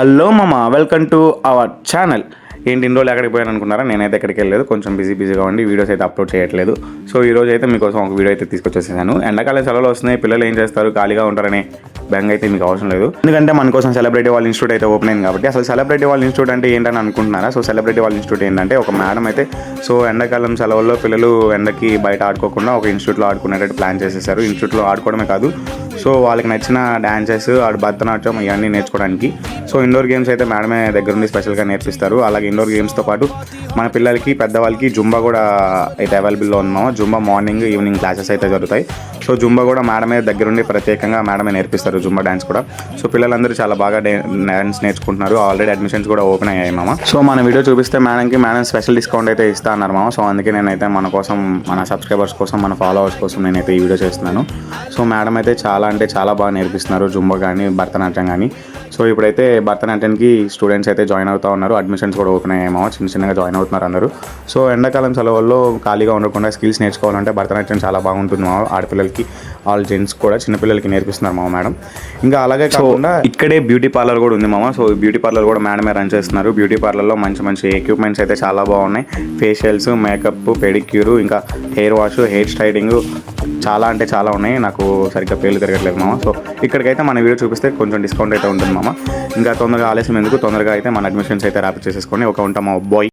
Hello మామ, welcome to our channel. ఏంటి ఇన్ని రోజులు ఎక్కడికి పోయాను అనుకున్నారా? నేనైతే ఎక్కడికి వెళ్ళలేదు, కొంచెం బిజీగా ఉండి వీడియోస్ అయితే అప్లోడ్ చేయట్లేదు. సో ఈ రోజు అయితే మీకోసం ఒక వీడియో అయితే తీసుకొచ్చేసాను. ఎండాకాలం సెలవులు వస్తున్నాయి, పిల్లలు ఏం చేస్తారు, ఖాళీగా ఉంటారని బెంగ అయితే మీకు అవసరం లేదు. ఎందుకంటే మన కోసం సెలబ్రిటీ వాళ్ళ ఇన్స్టిట్యూట్ అయితే ఓపెన్ అయింది కాబట్టి. అసలు సెలబ్రిటీ వాళ్ళ ఇన్స్టిట్యూట్ అంటే ఏంటని అనుకుంటున్నారా? సో సెలబ్రిటీ వాళ్ళ ఇన్స్టిట్యూట్ ఏంటంటే ఒక మేడం అయితే సో ఎండాకాలం సెలవుల్లో పిల్లలు ఎండకి బయట ఆడుకోకుండా ఒక ఇన్స్టిట్యూట్లో ఆడుకునేటట్టు ప్లాన్ చేసేసారు. ఇన్స్టిట్యూట్లో ఆడుకోవడమే కాదు, సో వాళ్ళకి నచ్చిన డ్యాన్సెస్, భరతనాట్యం ఇవన్నీ నేర్చుకోవడానికి. సో ఇండోర్ గేమ్స్ అయితే మేడమే దగ్గరుండి స్పెషల్గా నేర్పిస్తారు. అలాగే ఇండోర్ గేమ్స్తో పాటు మన పిల్లలకి పెద్దవాళ్ళకి జుంబా కూడా అయితే అవైలబుల్లో ఉన్నాము. జుంబా మార్నింగ్ ఈవినింగ్ క్లాసెస్ అయితే జరుగుతాయి. సో జుంబా కూడా మేడమే దగ్గరుండి ప్రత్యేకంగా మేడమే నేర్పిస్తారు జుంబా డ్యాన్స్ కూడా. సో పిల్లలందరూ చాలా బాగా డ్యాన్స్ నేర్చుకుంటున్నారు. ఆల్రెడీ అడ్మిషన్స్ కూడా ఓపెన్ అయ్యాయి మామ. సో మన వీడియో చూపిస్తే మేడం స్పెషల్ డిస్కౌంట్ అయితే ఇస్తా అన్నారు మామ. సో అందుకే నేనైతే మన కోసం, మన సబ్స్క్రైబర్స్ కోసం, మన ఫాలోవర్స్ కోసం నేనైతే ఈ వీడియో చేస్తున్నాను. సో మేడం అయితే చాలా అంటే చాలా బాగా నేర్పిస్తున్నారు జుంబా కానీ భరతనాట్యం కానీ. సో ఇప్పుడైతే భరతనాట్యానికి స్టూడెంట్స్ అయితే జాయిన్ అవుతూ ఉన్నారు. అడ్మిషన్స్ కూడా ఓపెన్ అయ్యాయేమో, చిన్నగా జాయిన్ అవుతున్నారు అందరూ. సో ఎండాకాలం సెలవుల్లో ఖాళీగా ఉండకుండా స్కిల్స్ నేర్చుకోవాలంటే భరతనాట్యం చాలా బాగుంటుంది మా ఆడపిల్లలకి, ఆల్ జెంట్స్ కూడా చిన్నపిల్లలకి నేర్పిస్తున్నారు మా మేడం. ఇంకా అలాగే కాకుండా ఇక్కడే బ్యూటీ పార్లర్ కూడా ఉంది మామ. సో బ్యూటీ పార్లర్ కూడా మేడమే రన్ చేస్తున్నారు. బ్యూటీ పార్లర్లో మంచి ఎక్విప్మెంట్స్ అయితే చాలా బాగున్నాయి. ఫేషియల్స్, మేకప్, పెడిక్యూర్, ఇంకా హెయిర్ వాష్, హెయిర్ స్టైలింగ్ చాలా అంటే చాలా ఉన్నాయి. నాకు సరిగ్గా పేర్లు తిరగట్లేదు మామ. సో ఇక్కడికైతే మన వీడియో చూపిస్తే కొంచెం డిస్కౌంట్ అయితే ఉంటుంది మామ. ఇంకా తొందరగా ఆలస్యం ఎందుకు, తొందరగా అయితే మన అడ్మిషన్స్ అయితే ర్యాప్ చేసేసుకొని ఒక ఉంటాం మా బాయ్.